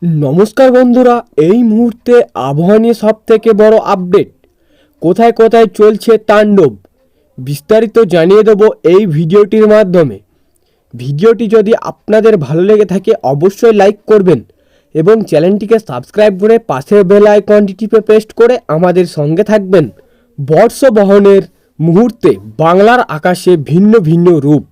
নমস্কার বন্ধুরা, এই মুহূর্তে আবহাওয়া নিয়ে সবথেকে বড় আপডেট। কোথায় কোথায় চলছে তাণ্ডব, বিস্তারিত জানিয়ে দেব এই ভিডিওটির মাধ্যমে। ভিডিওটি যদি আপনাদের ভালো লেগে থাকে অবশ্যই লাইক করবেন এবং চ্যানেলটিকে সাবস্ক্রাইব করে পাশের বেল আইকনটি টিপে পেস্ট করে আমাদের সঙ্গে থাকবেন। বর্ষবরণের মুহূর্তে বাংলার আকাশে ভিন্ন ভিন্ন রূপ।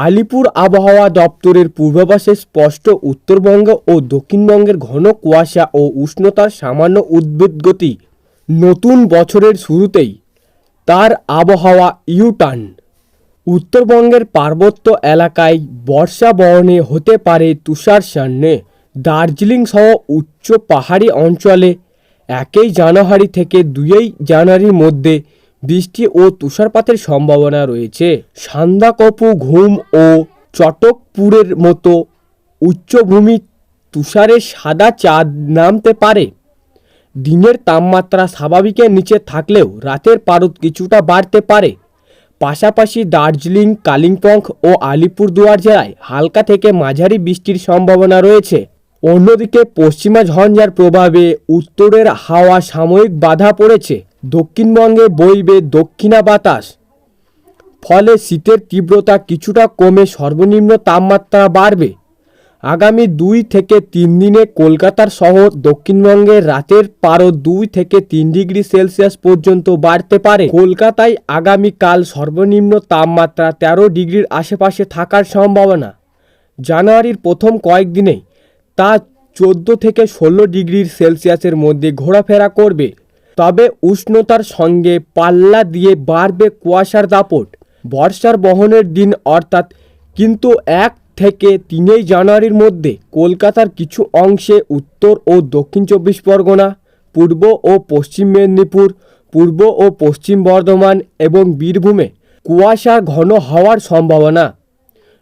আলিপুর আবহাওয়া দপ্তরের পূর্বাভাসে স্পষ্ট উত্তরবঙ্গ ও দক্ষিণবঙ্গের ঘন কুয়াশা ও উষ্ণতার সামান্য উদ্বেগগতি। নতুন বছরের শুরুতেই তার আবহাওয়া ইউটার্ন। উত্তরবঙ্গের পার্বত্য এলাকায় বর্ষা বরণে হতে পারে তুষারশান্নে। দার্জিলিং সহ উচ্চ পাহাড়ি অঞ্চলে 1 জানুয়ারি থেকে 2 জানুয়ারির মধ্যে বৃষ্টি ও তুষারপাতের সম্ভাবনা রয়েছে। সান্দাকফু, ঘুম ও চটকপুরের মতো উচ্চভূমি তুষারে সাদা চাঁদ নামতে পারে। দিনের তাপমাত্রা স্বাভাবিকের নিচে থাকলেও রাতের পারদ কিছুটা বাড়তে পারে। পাশাপাশি দার্জিলিং, কালিম্পং ও আলিপুরদুয়ার জেলায় হালকা থেকে মাঝারি বৃষ্টির সম্ভাবনা রয়েছে। অন্যদিকে পশ্চিমা ঝঞ্ঝার প্রভাবে উত্তরের হাওয়া সাময়িক বাধা পড়েছে। দক্ষিণবঙ্গে বইবে দক্ষিণা বাতাস, ফলে শীতের তীব্রতা কিছুটা কমে সর্বনিম্ন তাপমাত্রা বাড়বে। আগামী 2 থেকে 3 দিনে কলকাতার সহ দক্ষিণবঙ্গের রাতের পারদ 2 থেকে 3 ডিগ্রি সেলসিয়াস পর্যন্ত বাড়তে পারে। কলকাতায় আগামীকাল সর্বনিম্ন তাপমাত্রা 13 ডিগ্রির আশেপাশে থাকার সম্ভাবনা। জানুয়ারির প্রথম কয়েকদিনেই তা 14 থেকে 16 ডিগ্রি সেলসিয়াসের মধ্যে ঘোরাফেরা করবে। তবে উষ্ণতার সঙ্গে পাল্লা দিয়ে বাড়বে কুয়াশার দাপট। বর্ষার বহনের দিন অর্থাৎ কিন্তু 1 থেকে 3 জানুয়ারির মধ্যে কলকাতার কিছু অংশে, উত্তর ও দক্ষিণ 24 পরগনা, পূর্ব ও পশ্চিম মেদিনীপুর, পূর্ব ও পশ্চিম বর্ধমান এবং বীরভূমে কুয়াশা ঘন হওয়ার সম্ভাবনা।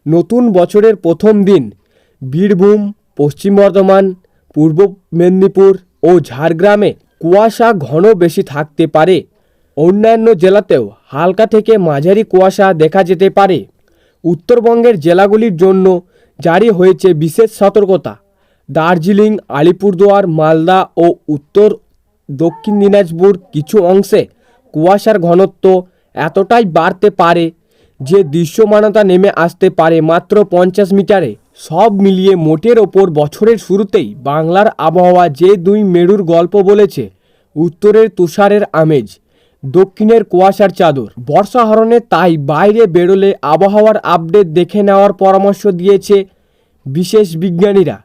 নতুন বছরের প্রথম দিন বীরভূম, পশ্চিম বর্ধমান, পূর্ব মেদিনীপুর ও ঝাড়গ্রামে কুয়াশা ঘন বেশি থাকতে পারে। অন্যান্য জেলাতেও হালকা থেকে মাঝারি কুয়াশা দেখা যেতে পারে। উত্তরবঙ্গের জেলাগুলির জন্য জারি হয়েছে বিশেষ সতর্কতা। দার্জিলিং, আলিপুরদুয়ার, মালদা ও উত্তর দক্ষিণ দিনাজপুর কিছু অংশে কুয়াশার ঘনত্ব এতটাই বাড়তে পারে যে দৃশ্যমানতা নেমে আসতে পারে মাত্র 50 মিটারে। সব মিলিয়ে মোটের ওপর বছরের শুরুতেই বাংলার আবহাওয়া যে 2 মেরুর গল্প বলেছে। উত্তরের তুষারের আমেজ, দক্ষিণের কুয়াশার চাদর। বর্ষাহরণে তাই বাইরে বেরোলে আবহাওয়ার আপডেট দেখে নেওয়ার পরামর্শ দিয়েছে বিশেষ বিজ্ঞানীরা।